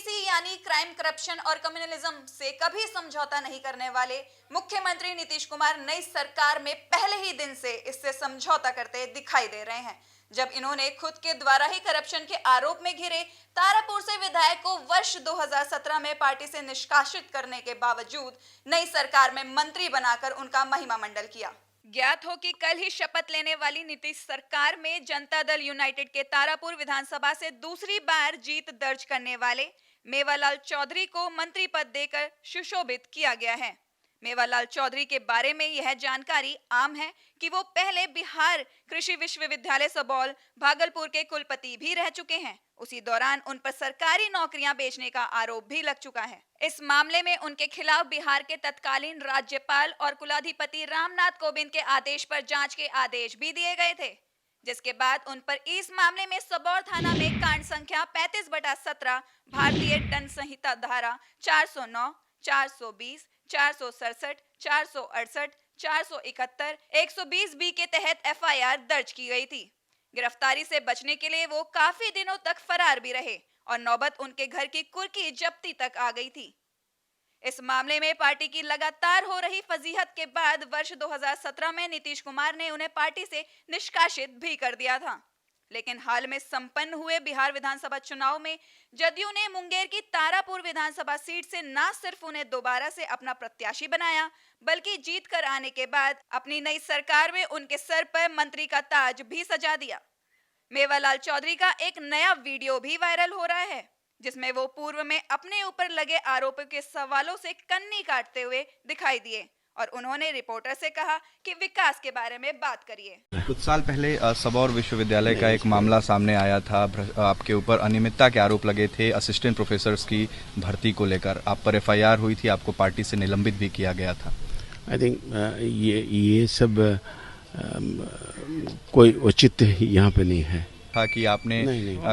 CC यानी crime, corruption और communalism से कभी समझौता नहीं करने वाले मुख्यमंत्री नीतीश कुमार नई सरकार में पहले ही दिन से इससे समझौता करते दिखाई दे रहे हैं। जब इन्होंने खुद के द्वारा ही करप्शन के आरोप में घिरे तारापुर से विधायक को वर्ष 2017 में पार्टी से निष्कासित करने के बावजूद नई सरकार में मंत्री बनाकर उनका महिमा मंडल किया। ज्ञात हो कि कल ही शपथ लेने वाली नीतीश सरकार में जनता दल यूनाइटेड के तारापुर विधानसभा से दूसरी बार जीत दर्ज करने वाले मेवालाल चौधरी को मंत्री पद देकर सुशोभित किया गया है। मेवालाल चौधरी के बारे में यह जानकारी आम है कि वो पहले बिहार कृषि विश्वविद्यालय सबौल भागलपुर के कुलपति भी रह चुके हैं। उसी दौरान उन पर सरकारी नौकरियां बेचने का आरोप भी लग चुका है। इस मामले में उनके खिलाफ बिहार के तत्कालीन राज्यपाल और कुलाधिपति रामनाथ कोविंद के आदेश पर जांच के आदेश भी दिए गए थे, जिसके बाद उन पर इस मामले में सबौर थाना में कांड संख्या 35/17 भारतीय दंड संहिता धारा 409, 420, 467, 468, 471, 120 बी के तहत एफआईआर दर्ज की गई थी। गिरफ्तारी से बचने के लिए वो काफी दिनों तक फरार भी रहे और नौबत उनके घर की कुर्की जब्ती तक आ गई थी। इस मामले में पार्टी की लगातार हो रही फजीहत के बाद वर्ष 2017 में नीतीश कुमार ने उन्हें पार्टी से निष्कासित भी कर दिया था। लेकिन हाल में संपन्न हुए बिहार विधानसभा चुनाव में जदयू ने मुंगेर की तारापुर विधानसभा सीट से न सिर्फ उन्हें दोबारा से अपना प्रत्याशी बनाया, बल्कि जीत कर आने के बाद अपनी नई सरकार में उनके सर पर मंत्री का ताज भी सजा दिया। मेवालाल चौधरी का एक नया वीडियो भी वायरल हो रहा है, जिसमें वो पूर्व में अपने ऊपर लगे आरोपों के सवालों से कन्नी काटते हुए दिखाई दिए और उन्होंने रिपोर्टर से कहा कि विकास के बारे में बात करिए। कुछ साल पहले सबौर विश्वविद्यालय का एक मामला सामने आया था। आपके ऊपर अनियमितता के आरोप लगे थे असिस्टेंट प्रोफेसर्स की भर्ती को लेकर। आप पर एफआईआर हुई थी, आपको पार्टी से निलंबित भी किया गया था। आई थिंक ये सब कोई उचित यहाँ पे नहीं है। था कि आपने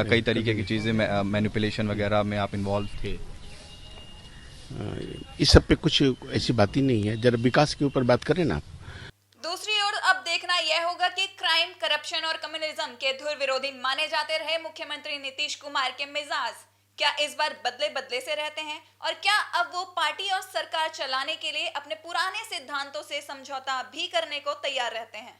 कई तरीके की चीजें मैनिपुलेशन वगैरह में आप इन्वॉल्व थे। इस सब पे कुछ ऐसी बात ही नहीं है। जरा विकास के ऊपर बात करें ना। दूसरी ओर अब देखना यह होगा कि क्राइम, करप्शन और कम्युनिज्म के धुर विरोधी माने जाते रहे मुख्यमंत्री नीतीश कुमार के मिजाज क्या इस बार बदले बदले से रहते हैं और क्या अब वो पार्टी और सरकार चलाने के लिए अपने पुराने सिद्धांतों से समझौता भी करने को तैयार रहते हैं।